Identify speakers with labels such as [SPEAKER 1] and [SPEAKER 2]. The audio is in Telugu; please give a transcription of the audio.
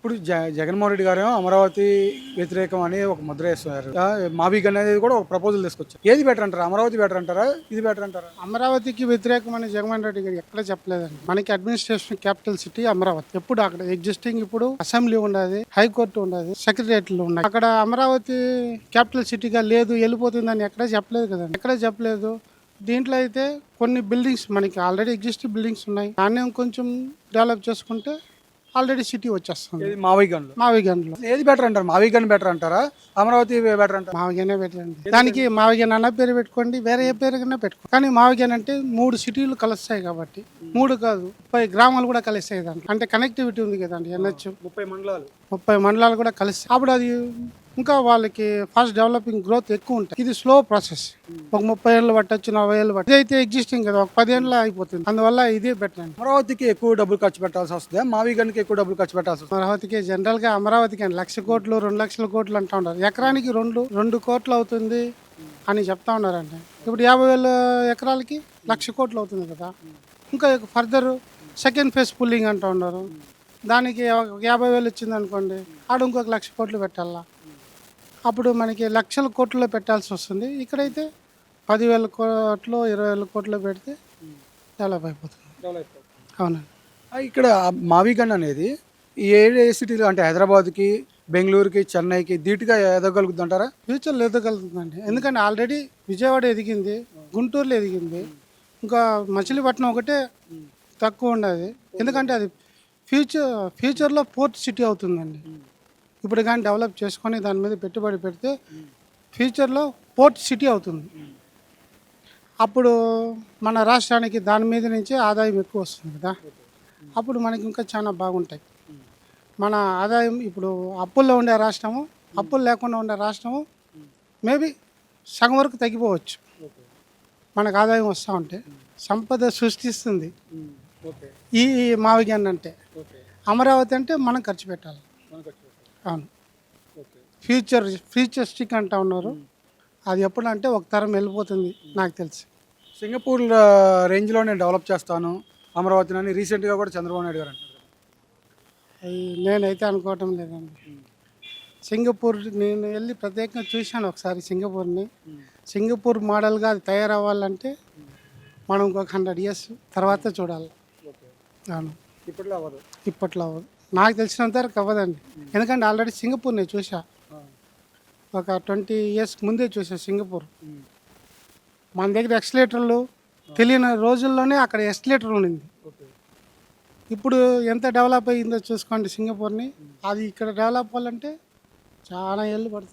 [SPEAKER 1] ఇప్పుడు జగన్మోహన్ రెడ్డి గారేమో అమరావతి వ్యతిరేకం అని ఒక ముద్ర వేస్తున్నారు. మావిగ్ అనేది కూడా ఒక ప్రపోజల్ తీసుకొచ్చారు. ఏది బెటర్ అంటారా? అమరావతి బెటర్ అంటారా? ఇది బెటర్ అంటారా?
[SPEAKER 2] అమరావతికి వ్యతిరేకమని జగన్మోహన్ రెడ్డి గారు ఎక్కడ చెప్పలేదండి. మనకి అడ్మినిస్ట్రేషన్ క్యాపిటల్ సిటీ అమరావతి. ఎప్పుడు అక్కడ ఎగ్జిస్టింగ్ ఇప్పుడు అసెంబ్లీ ఉండదు, హైకోర్టు ఉండదు, సెక్రటరియట్లు ఉన్నాయి. అక్కడ అమరావతి క్యాపిటల్ సిటీగా లేదు, వెళ్ళిపోతుందని ఎక్కడ చెప్పలేదు కదండి. ఎక్కడ చెప్పలేదు. దీంట్లో అయితే కొన్ని బిల్డింగ్స్ మనకి ఆల్రెడీ ఎగ్జిస్టింగ్ బిల్డింగ్స్ ఉన్నాయి. దాన్ని కొంచెం డెవలప్ చేసుకుంటే ఆల్రెడీ సిటీ వచ్చేస్తుంది.
[SPEAKER 1] మావిగన్లో
[SPEAKER 2] మావిగన్లో
[SPEAKER 1] ఏది బెటర్ అంటారు? మావిగన్ బెటర్ అంటారా? అమరావతి బెటర్ అంటారా?
[SPEAKER 2] మావిగనే పెట్టండి. దానికి మావిగన్ అన్న పేరు పెట్టుకోండి, వేరే ఏ పేరు కన్నా పెట్టుకోండి. కానీ మావిగన్ అంటే 3 సిటీలు కలుస్తాయి కాబట్టి, 3 కాదు 30 గ్రామాలు కూడా కలిస్తాయి దాంట్లో. అంటే కనెక్టివిటీ ఉంది కదండి. ఎన్హెచ్ 30 మండలాలు కూడా కలిసి అప్పుడు అది ఇంకా వాళ్ళకి ఫాస్ట్ డెవలపింగ్ గ్రోత్ ఎక్కువ ఉంటుంది. ఇది స్లో ప్రాసెస్. ఒక 30 ఏళ్ళు పట్టచ్చు, 40 ఏళ్ళు పట్టచ్చు. ఇదైతే ఎగ్జిస్టింగ్ కదా, ఒక 10 ఏళ్ళలో అయిపోతుంది. అందువల్ల ఇదే బెటర్ అండి.
[SPEAKER 1] అమరావతికి ఎక్కువ డబ్బులు ఖర్చు పెట్టాల్సి వస్తుంది, మావిగన్కి ఎక్కువ డబ్బులు ఖర్చు పెట్టాల్సి వస్తుంది.
[SPEAKER 2] అమరావతికి జనరల్ గా అమరావతికి 1,00,000 కోట్లు 2,00,000 కోట్లు అంటా ఉన్నారు. ఎకరానికి 2 కోట్లు అవుతుంది అని చెప్తా ఉన్నారండి. ఇప్పుడు 50,000 ఎకరాలకి 1,00,000 కోట్లు అవుతుంది కదా. ఇంకా ఫర్దర్ సెకండ్ ఫేజ్ పుల్లింగ్ అంటూ ఉన్నారు. దానికి 50,000 వచ్చింది అనుకోండి, ఆడ ఇంకొక 1,00,000 కోట్లు పెట్టాలా. అప్పుడు మనకి లక్షల కోట్లలో పెట్టాల్సి వస్తుంది. ఇక్కడైతే 10,000 కోట్లు 20,000 కోట్లు పెడితే డెవలప్ అయిపోతుంది. అవునండి.
[SPEAKER 1] ఇక్కడ మావిగన్ అనేది ఏ సిటీలో అంటే హైదరాబాద్కి, బెంగళూరుకి, చెన్నైకి ధీటుగా ఎదగలుగుతుంది అంటారా?
[SPEAKER 2] ఫ్యూచర్లో ఎదగలుగుతుందండి. ఎందుకంటే ఆల్రెడీ విజయవాడ ఎదిగింది, గుంటూరులో ఎదిగింది, ఇంకా మచిలీపట్నం ఒకటే తక్కువ ఉండదు. ఎందుకంటే అది ఫ్యూచర్లో పోర్ట్ సిటీ అవుతుందండి. ఇప్పుడు కానీ డెవలప్ చేసుకొని దాని మీద పెట్టుబడి పెడితే ఫ్యూచర్లో పోర్ట్ సిటీ అవుతుంది. అప్పుడు మన రాష్ట్రానికి దాని మీద నుంచే ఆదాయం ఎక్కువ వస్తుంది కదా. అప్పుడు మనకి ఇంకా చాలా బాగుంటాయి. మన ఆదాయం ఇప్పుడు అప్పుల్లో ఉండే రాష్ట్రము, అప్పులు లేకుండా ఉండే రాష్ట్రము మేబీ సగం వరకు తగ్గిపోవచ్చు. మనకు ఆదాయం వస్తూ ఉంటే సంపద సృష్టిస్తుంది ఈ మావిగన్ అంటే. అమరావతి అంటే మనం ఖర్చు పెట్టాలి. అవును. ఫ్యూచర్ స్టిక్ అంటా ఉన్నారు. అది ఎప్పుడంటే ఒక తరం వెళ్ళిపోతుంది నాకు తెలిసి.
[SPEAKER 1] సింగపూర్ రేంజ్లో నేను డెవలప్ చేస్తాను అమరావతిని అని రీసెంట్గా కూడా చంద్రబాబు నాయుడు గారు అంటారు.
[SPEAKER 2] నేనైతే అనుకోవటం లేదండి. సింగపూర్ నేను వెళ్ళి ప్రత్యేకంగా చూశాను ఒకసారి సింగపూర్ని. సింగపూర్ మోడల్గా అది తయారవ్వాలంటే మనం ఇంకొక 100 years తర్వాత చూడాలి. అవును. ఇప్పట్లో అవ్వదు. నాకు తెలిసినంత వరకు అవ్వదండి. ఎందుకంటే ఆల్రెడీ సింగపూర్ నేను చూసా, ఒక 20 years ముందే చూసా సింగపూర్. మన దగ్గర ఎక్స్లేటర్లు తెలియని రోజుల్లోనే అక్కడ ఎక్స్లేటర్ ఉండింది. ఇప్పుడు ఎంత డెవలప్ అయ్యిందో చూసుకోండి సింగపూర్ని. అది ఇక్కడ డెవలప్ అవ్వాలంటే చాలా ఏళ్ళు పడుతుంది.